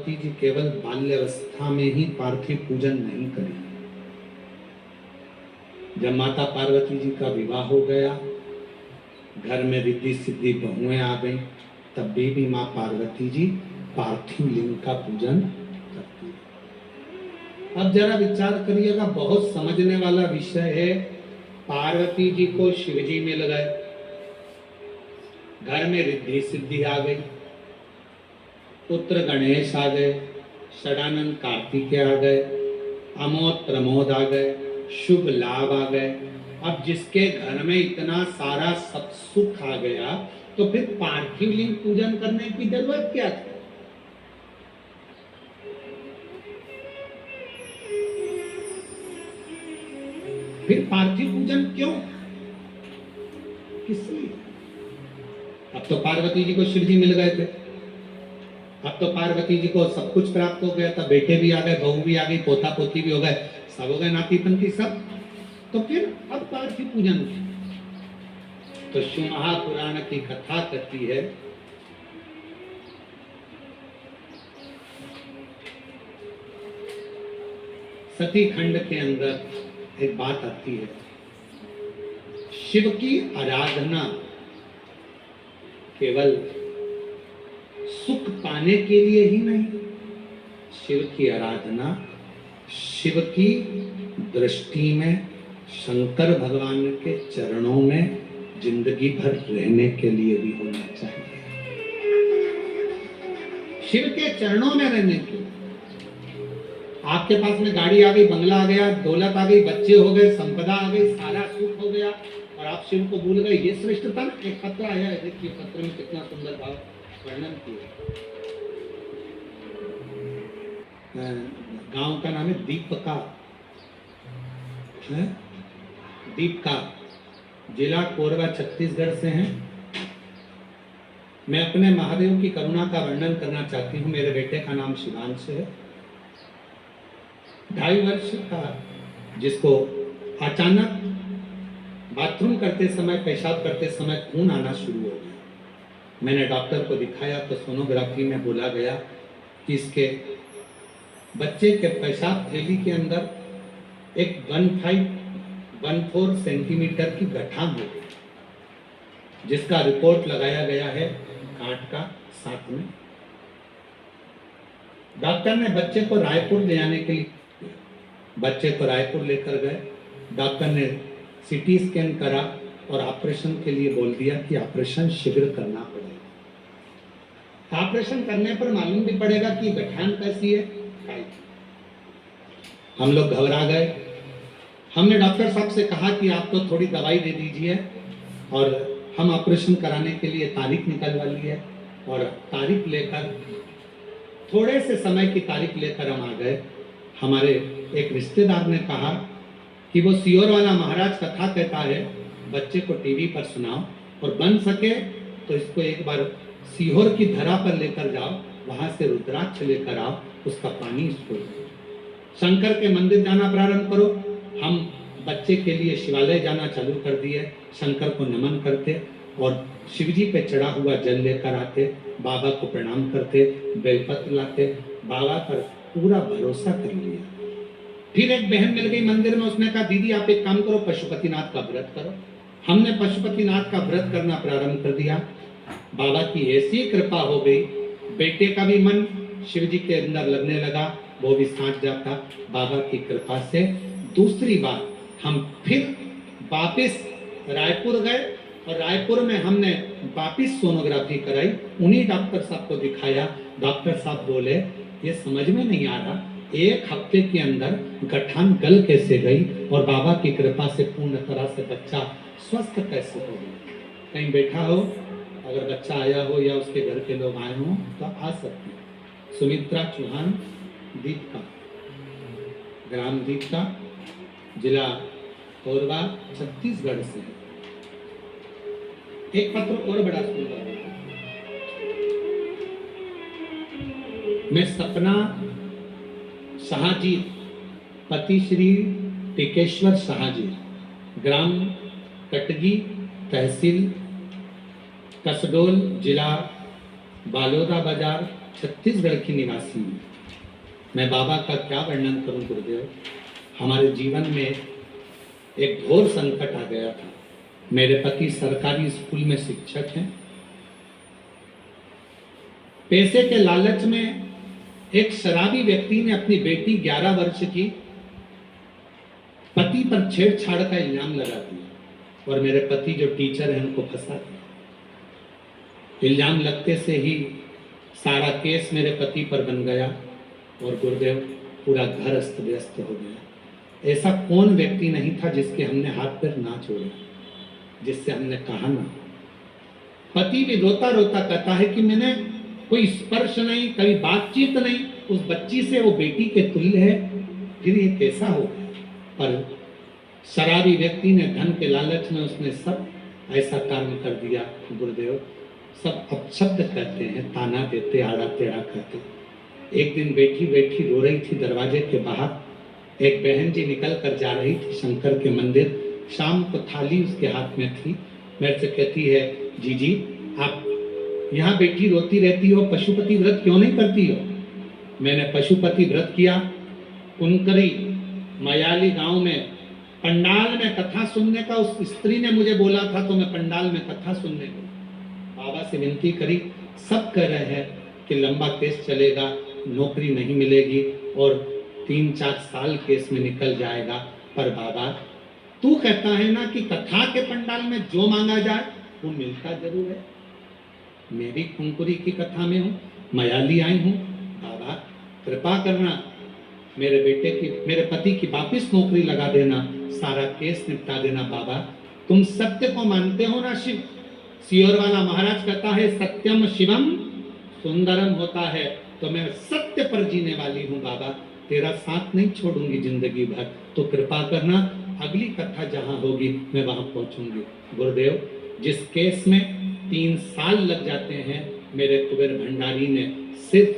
पार्वती जी केवल बाल्यावस्था में ही पार्थिव पूजन नहीं करें। जब माता पार्वती जी का विवाह हो गया, घर में रिद्धि सिद्धि बहुएं आ गई, तब भी माँ पार्वती जी पार्थिव लिंग का पूजन करती है। अब जरा विचार करिएगा, बहुत समझने वाला विषय है। पार्वती जी को शिव जी मिल गए, घर में रिद्धि सिद्धि आ गई, पुत्र गणेश आ गए, षडानंद कार्तिकेय आ गए, अमोद प्रमोद आ गए, शुभ लाभ आ गए। अब जिसके घर में इतना सारा सब सुख आ गया, तो फिर पार्थिव लिंग पूजन करने की जरूरत क्या थी? फिर पार्थिव पूजन क्यों, किस लिए? अब तो पार्वती जी को शिव जी मिल गए थे, अब तो पार्वती जी को सब कुछ प्राप्त हो गया था, बेटे भी आ गए, बहू भी आ गई, पोता पोती भी हो गए, सब हो गए, नाती पंथी सब। तो फिर अब पार्थिव पूजन की तो शिव महापुराण की कथा कहती है, सती खंड के अंदर एक बात आती है, शिव की आराधना केवल सुख पाने के लिए ही नहीं, शिव की आराधना शिव की दृष्टि में, शंकर भगवान के चरणों में जिंदगी भर रहने के लिए भी होना चाहिए। शिव के चरणों में रहने के लिए। आपके पास में गाड़ी आ गई, बंगला आ गया, दौलत आ गई, बच्चे हो गए, संपदा आ गई, सारा सुख हो गया, और आप शिव को भूल गए, ये श्रेष्ठता ना। एक पत्र आया है, देखिए पत्र में कितना सुंदर भाव वर्णन किया। गांव का नाम है दीपका, दीपका, जिला कोरबा, छत्तीसगढ़ से हैं। मैं अपने महादेव की करुणा का वर्णन करना चाहती हूँ। मेरे बेटे का नाम शिवांश है, 2.5 वर्ष का, जिसको अचानक बाथरूम करते समय, पेशाब करते समय खून आना शुरू हो गया। मैंने डॉक्टर को दिखाया तो सोनोग्राफी में बोला गया कि इसके बच्चे के पेशाब थैली के अंदर एक 1.5-1.4 सेंटीमीटर की गठान हो गई, जिसका रिपोर्ट लगाया गया है गांठ का साथ में। डॉक्टर ने बच्चे को रायपुर ले जाने के लिए, बच्चे को रायपुर लेकर गए। डॉक्टर ने सीटी स्कैन करा और ऑपरेशन के लिए बोल दिया कि ऑपरेशन शीघ्र करना पड़ेगा। ऑपरेशन करने पर मालूम भी पड़ेगा कि गठान कैसी है। हम लोग घबरा गए। हमने डॉक्टर साहब से कहा कि आप तो थोड़ी दवाई दे दीजिए, और हम ऑपरेशन कराने के लिए तारीख निकलवा ली है, और तारीख लेकर, थोड़े से समय की तारीख लेकर हम आ गए। हमारे एक रिश्तेदार ने कहा कि वो सीहोर वाला महाराज कथा कहता है, बच्चे को टीवी पर सुनाओ, और बन सके तो इसको एक बार सीहोर की धरा पर लेकर जाओ, वहां से रुद्राक्ष लेकर आओ, उसका पानी इसको दो, शंकर के मंदिर जाना प्रारंभ करो। हम बच्चे के लिए शिवालय जाना चालू कर दिए, शंकर को नमन करते और शिवजी पे चढ़ा हुआ जल लेकर आते, बाबा को प्रणाम करते, बेलपत्र लाते, बाबा पर पूरा भरोसा कर लिया। फिर एक बहन मिल गई मंदिर में, उसने कहा दीदी आप एक काम करो, पशुपतिनाथ का व्रत करो। हमने पशुपतिनाथ का व्रत करना प्रारंभ कर दिया। बाबा की ऐसी कृपा हो गई, बेटे का भी मन शिव जी के अंदर लगने लगा, वो भी साथ जाता बाबा की कृपा से। दूसरी बात, हम फिर वापिस रायपुर गए, और रायपुर में हमने वापिस सोनोग्राफी कराई, उन्हीं डॉक्टर साहब को दिखाया। डॉक्टर साहब बोले ये समझ में नहीं आ रहा, 1 हफ्ते के अंदर गठान गल कैसे गई, और बाबा की कृपा से पूर्ण तरह से बच्चा स्वस्थ कैसे हो गया। कहीं बैठा हो, अगर बच्चा आया हो या उसके घर के लोग आए हों तो आ सकते हैं। सुमित्रा चौहान, दीपका, ग्राम दीपका, जिला कोरबा, छत्तीसगढ़ से। एक पत्र और बड़ा सुंदर है। मैं सपना शाहजी, पति श्री टिकेश्वर शाहजी, ग्राम कटगी, तहसील कसडोल, जिला बालोदा बाजार, छत्तीसगढ़ की निवासी हूँ। मैं बाबा का क्या वर्णन करूं गुरुदेव। हमारे जीवन में एक घोर संकट आ गया था। मेरे पति सरकारी स्कूल में शिक्षक हैं। पैसे के लालच में एक शराबी व्यक्ति ने अपनी बेटी 11 वर्ष की पति पर छेड़छाड़ का इल्जाम लगा दिया और मेरे पति जो टीचर हैं उनको फंसा दिया। इल्जाम लगते से ही सारा केस मेरे पति पर बन गया और गुरुदेव पूरा घर अस्त व्यस्त हो गया। ऐसा कौन व्यक्ति नहीं था जिसके हमने हाथ पैर ना छोड़ा, जिससे हमने कहा ना। पति भी रोता रोता कहता है कि मैंने कोई स्पर्श नहीं, कभी बातचीत नहीं, उस बच्ची से वो बेटी के तुल्य है, फिर ये कैसा हो गया। पर शराबी व्यक्ति ने धन के लालच में उसने सब ऐसा काम कर दिया। गुरुदेव सब अपशब्द कहते हैं, ताना देते, आड़ा टेढ़ा कहते। एक दिन बैठी बैठी रो रही थी दरवाजे के बाहर। एक बहन जी निकल कर जा रही थी शंकर के मंदिर। शाम को थाली उसके हाथ में थी। मेरे से कहती है, जीजी आप यहाँ बैठी रोती रहती हो, पशुपति व्रत क्यों नहीं करती हो। मैंने पशुपति व्रत किया। कुनकरी मयाली गांव में पंडाल में कथा सुनने का उस स्त्री ने मुझे बोला था, तो मैं पंडाल में कथा सुनने गई। बाबा से विनती करी। सब कह रहे हैं कि लंबा केस चलेगा, नौकरी नहीं मिलेगी और 3-4 साल केस में निकल जाएगा। पर बाबा तू कहता है ना कि कथा के पंडाल में जो मांगा जाए वो मिलता जरूर है। मैं भी कुंकुरी की कथा में हूँ, मयाली आई हूँ। बाबा कृपा करना, मेरे पति की वापिस नौकरी लगा देना, सारा केस निपटा देना। बाबा तुम सत्य को मानते हो ना शिव। सियोर वाला महाराज कहता है सत्यम शिवम सुंदरम होता है, तो मैं सत्य पर जीने वाली हूँ। बाबा तेरा साथ नहीं छोड़ूंगी जिंदगी भर, तो कृपा करना अगली कथा जहाँ होगी मैं वहां पहुंचूंगी। गुरुदेव जिस केस में 3 साल लग जाते हैं, मेरे कुबेर भंडारी ने सिर्फ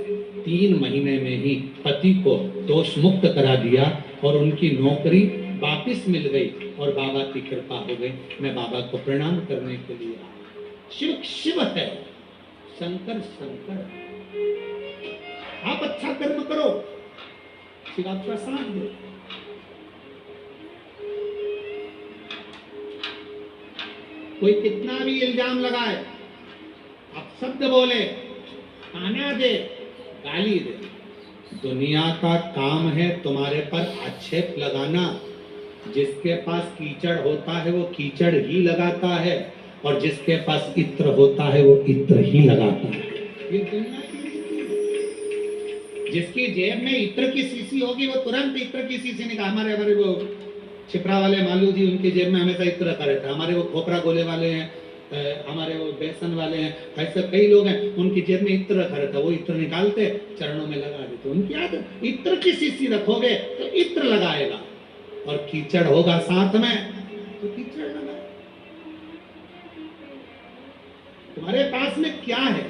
3 महीने में ही पति को दोष मुक्त करा दिया और उनकी नौकरी वापिस मिल गई और बाबा की कृपा हो गई। मैं बाबा को प्रणाम करने के लिए आया। शिव शिव है, शंकर शंकर। आप अच्छा कर्म करो, शिव आपका साथ दे। कोई कितना भी इल्जाम लगाए, आप शब्द बोले, ताना दे, गाली दे, दुनिया का काम है तुम्हारे पर आक्षेप लगाना। जिसके पास कीचड़ होता है वो कीचड़ ही लगाता है और जिसके पास इत्र होता है वो इत्र ही लगाता है। ये दुनिया की रीति है। जिसकी जेब में इत्र की शीशी होगी वो तुरंत इत्र की शीशी निकाल। हमारे वो छिपरा वाले मालू जी, उनकी जेब में हमेशा इत्र रखा रहता है। हमारे वो खोपरा गोले वाले हैं, हमारे वो बेसन वाले हैं, ऐसे कई लोग हैं, उनकी जेब में इत्र रखा रहता है। वो इत्र निकालते चरणों में लगा देते। उनकी आदत, इत्र की शीशी रखोगे तो इत्र लगाएगा और कीचड़ होगा साथ में तो कीचड़ लगा। तुम्हारे पास में क्या है।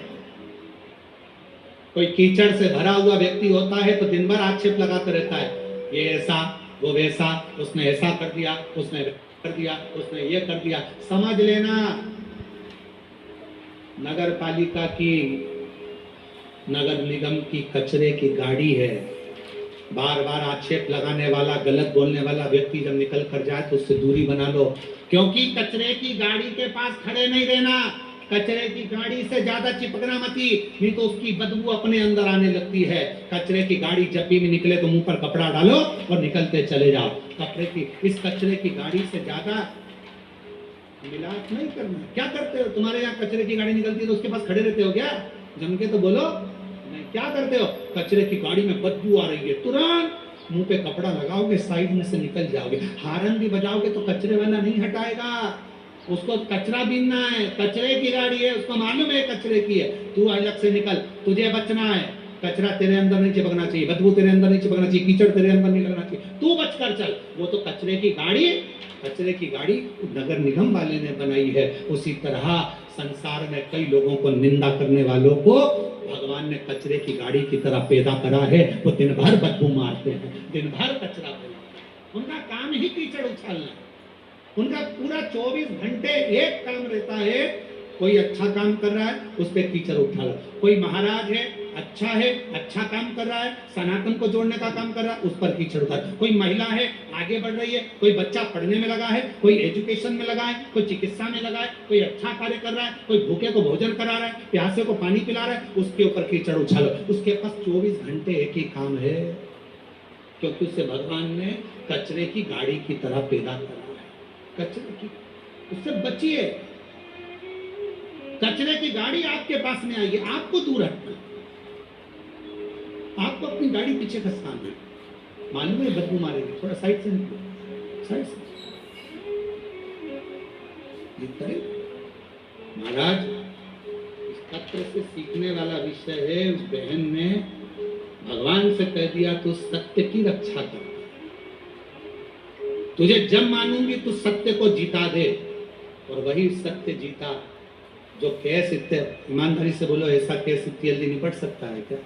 कोई कीचड़ से भरा हुआ व्यक्ति होता है तो दिन भर आक्षेप लगाते रहता है, ये ऐसा वो वैसा, उसने ऐसा कर दिया, उसने कर दिया, उसने ये कर दिया। समझ लेना नगर पालिका की, नगर निगम की कचरे की गाड़ी है। बार बार आक्षेप लगाने वाला, गलत बोलने वाला व्यक्ति जब निकल कर जाए तो उससे दूरी बना लो, क्योंकि कचरे की गाड़ी के पास खड़े नहीं रहना। कचरे की गाड़ी से ज्यादा चिपकना मती, नहीं तो उसकी बदबू अपने अंदर आने लगती है। कचरे की गाड़ी जब भी निकले तो मुंह पर कपड़ा डालो और निकलते चले जाओ। इस कचरे की गाड़ी से ज्यादा मिलाप नहीं करना। क्या करते हो, तुम्हारे यहाँ कचरे की गाड़ी निकलती है तो उसके पास खड़े रहते हो क्या? जम के तो बोलो नहीं। क्या करते हो, कचरे की गाड़ी में बदबू आ रही है, तुरंत मुंह पे कपड़ा लगाओगे, साइड में से निकल जाओगे। हारन भी बजाओगे तो कचरे वाला नहीं हटाएगा, उसको कचरा बीनना है। कचरे की गाड़ी है, उसको मालूम है कचरे की है। तू अलग से निकल, तुझे बचना है। कचरा तेरे अंदर नहीं चिपकना चाहिए, बदबू तेरे अंदर नहीं चिपकना चाहिए, कीचड़ तेरे अंदर नहीं लगना चाहिए। तू बचकर चल। वो तो कचरे की गाड़ी नगर निगम वाले ने बनाई है। उसी तरह संसार में कई लोगों को निंदा करने वालों को भगवान ने कचरे की गाड़ी की तरह पैदा करा है। वो दिन भर बदबू मारते हैं, दिन भर कचरा फैलाते। उनका काम ही कीचड़ उछालना है। उनका पूरा 24 घंटे एक काम रहता है। कोई अच्छा काम कर रहा है उस पर कीचड़ उठा लो। कोई महाराज है अच्छा है, अच्छा काम कर रहा है, सनातन को जोड़ने का काम कर रहा है, उस पर कीचड़ उठा। कोई महिला है आगे बढ़ रही है, कोई बच्चा पढ़ने में लगा है, कोई एजुकेशन में लगा है, कोई चिकित्सा में लगा है, कोई अच्छा कार्य कर रहा है, कोई भूखे को भोजन करा रहा है, प्यासे को पानी पिला रहा है, उसके ऊपर कीचड़ उछालो। उसके पास 24 घंटे एक ही काम है, क्योंकि उसे भगवान ने कचरे की गाड़ी की तरह पैदा करा है। कचरे की, उससे बचिए। कचरे की गाड़ी आपके पास में आएगी, आपको दूर हटना, आपको अपनी गाड़ी पीछे खसकाना है। मालूम है बदबू मारेगी, थोड़ा साइड से निकलो, साइड से। महाराज, इस पत्र से सीखने वाला विषय है, उस बहन ने भगवान से कह दिया तू सत्य की रक्षा कर, तुझे जब मानूंगी तू सत्य को जीता दे। और वही सत्य जीता जो केस इतने, ईमानदारी से बोलो, ऐसा केस इतनी जल्दी निपट सकता है क्या?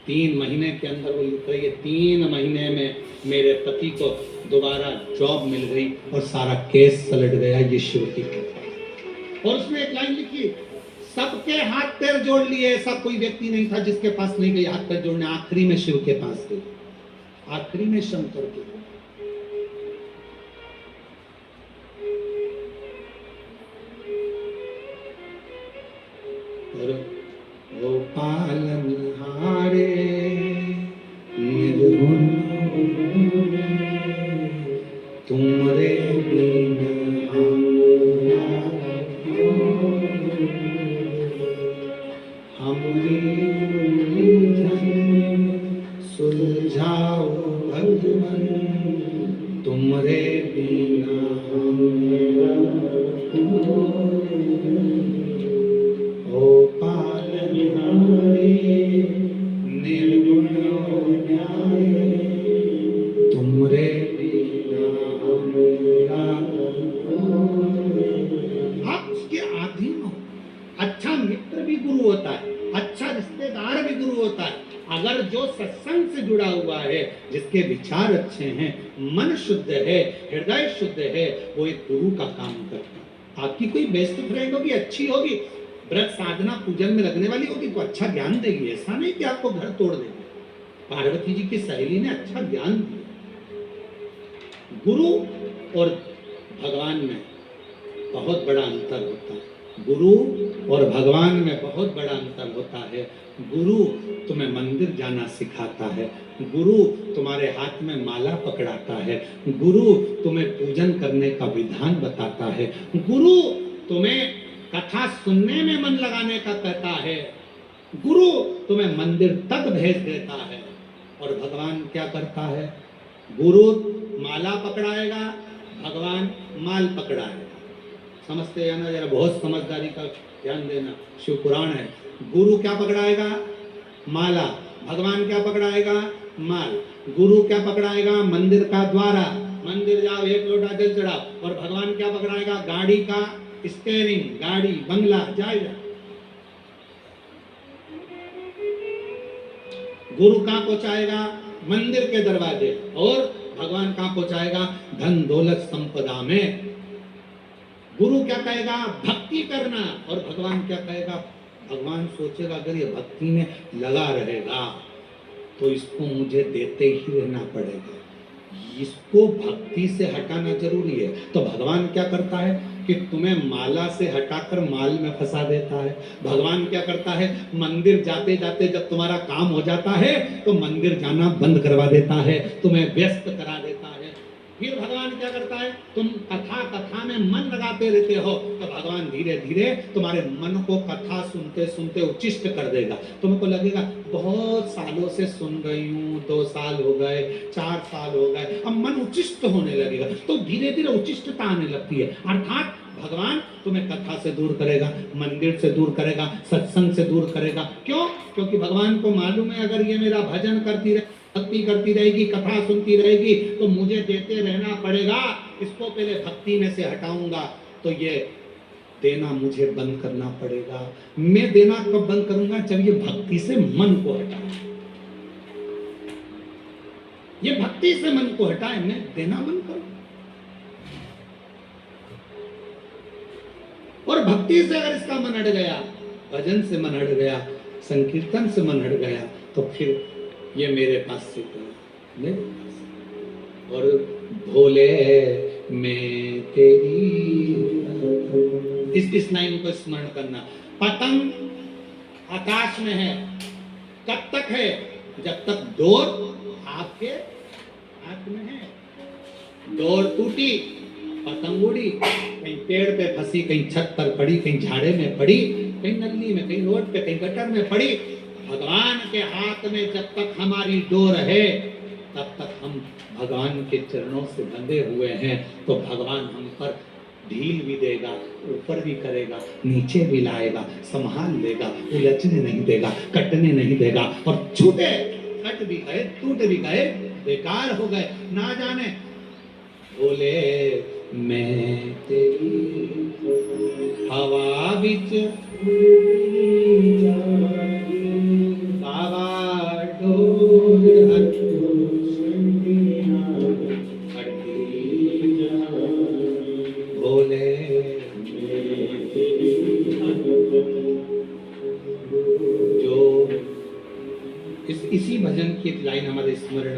3 महीने के अंदर वो लिख रही है, 3 महीने में मेरे पति को दोबारा जॉब मिल गई और सारा केस पलट गया, ये शिव की कृपा। और उसने एक लाइन लिखी, सबके हाथ पैर जोड़ लिए, ऐसा कोई व्यक्ति नहीं था जिसके पास नहीं गई हाथ पैर जोड़ने, आखिरी में शिव के पास गई, आखिरी में शंकर के। वो पालनहारे निर्गुण तुमरे सुलझाओ भगवान, तुमरे बिना ओ पालनहारे निर्गुण न्याय, तुमरे बिना आप उसके अधीन हो। अच्छा मित्र भी गुरु होता है, अच्छा रिश्तेदार भी गुरु होता है। अगर जो सत्संग से जुड़ा हुआ है, जिसके विचार अच्छे हैं, मन शुद्ध है, हृदय शुद्ध है, वो एक गुरु का काम करता है। आपकी कोई बेस्ट फ्रेंड होगी, अच्छी होगी, व्रत साधना पूजन में लगने वाली होगी, तो अच्छा ज्ञान देगी। ऐसा नहीं कि आपको घर तोड़ देगी। पार्वती जी की सहेली ने अच्छा ज्ञान दिया। गुरु और भगवान में बहुत बड़ा अंतर होता है। गुरु और भगवान में बहुत बड़ा अंतर होता है। गुरु तुम्हें मंदिर जाना सिखाता है, गुरु तुम्हारे हाथ में माला पकड़ाता है, गुरु तुम्हें पूजन करने का विधान बताता है, गुरु तुम्हें कथा सुनने में मन लगाने का कहता है, गुरु तुम्हें मंदिर तक भेज देता है। और भगवान क्या करता है? गुरु माला पकड़ाएगा, भगवान माल पकड़ाएगा। समझते हैं ना? जरा बहुत समझदारी का ध्यान देना, शिव पुराण है। गुरु क्या पकड़ाएगा? माला। भगवान क्या पकड़ाएगा? माल। गुरु क्या पकड़ाएगा? मंदिर का द्वारा। मंदिर जाओ, 1 लोटा जल चढ़ाओ। और भगवान क्या पकड़ाएगा? गाड़ी का स्टीयरिंग, गाड़ी, बंगला, जाएगा। गुरु कहाँ पहुंचाएगा? मंदिर के दरवाजे। और भगवान कहाँ पहुंचाएगा? धन दौलत संपदा में। गुरु क्या कहेगा? भक्ति करना। और भगवान क्या कहेगा? भगवान सोचेगा अगर ये भक्ति में लगा रहेगा तो इसको मुझे देते ही रहना पड़ेगा, इसको भक्ति से हटाना जरूरी है। तो भगवान क्या करता है कि तुम्हें माला से हटाकर माल में फंसा देता है। भगवान क्या करता है? मंदिर जाते जाते जब तुम्हारा काम हो जाता है तो मंदिर जाना बंद करवा देता है, तुम्हें व्यस्त करा देता है। फिर भगवान क्या करता है? तुम कथा में मन लगाते रहते हो तो भगवान धीरे धीरे तुम्हारे मन को कथा सुनते सुनते उच्चिष्ट कर देगा। तुमको लगेगा बहुत सालों से सुन रही हूँ, 2 साल हो गए, 4 साल हो गए, अब मन उच्चिष्ट होने लगेगा। तो धीरे धीरे उच्चिष्टता आने लगती है। अर्थात भगवान तुम्हें कथा से दूर करेगा, मंदिर से दूर करेगा, सत्संग से दूर करेगा। क्यों? क्योंकि भगवान को मालूम है अगर ये मेरा भजन करती रहे, भक्ति करती रहेगी, कथा सुनती रहेगी तो मुझे देते रहना पड़ेगा। इसको पहले भक्ति में से हटाऊंगा तो ये देना मुझे बंद करना पड़ेगा। मैं देना कब बंद करूंगा? जब ये भक्ति से मन को हटाए। ये भक्ति से मन को हटाए, मैं देना बंद करूं। और भक्ति से अगर इसका मन हट गया, भजन से मन हट गया, संकीर्तन से मन हट गया तो फिर ये मेरे पास से गया, मेरे पास। और भोले मैं तेरी, इस लाइन को स्मरण करना। पतंग आकाश में है, कब तक है? जब तक डोर आपके हाथ में है। डोर टूटी, पतंग उड़ी, कहीं पेड़ पे फंसी, कहीं छत पर पड़ी, कहीं झाड़े में पड़ी, कहीं नली में, कहीं रोड पे, कहीं गटर में पड़ी। भगवान के हाथ में जब तक हमारी डोर है तब तक हम भगवान के चरणों से बंधे हुए हैं। तो भगवान हम पर ढील भी देगा, ऊपर भी करेगा, नीचे भी लाएगा, संभाल लेगा, उलझने नहीं देगा, कटने नहीं देगा। और छूटे, कट भी गए, टूट भी गए, बेकार हो गए, ना जाने। बोले मैं तेरी हवा बिच बाबा डोर बोले जो इसी भजन की एक लाइन हमारे स्मरण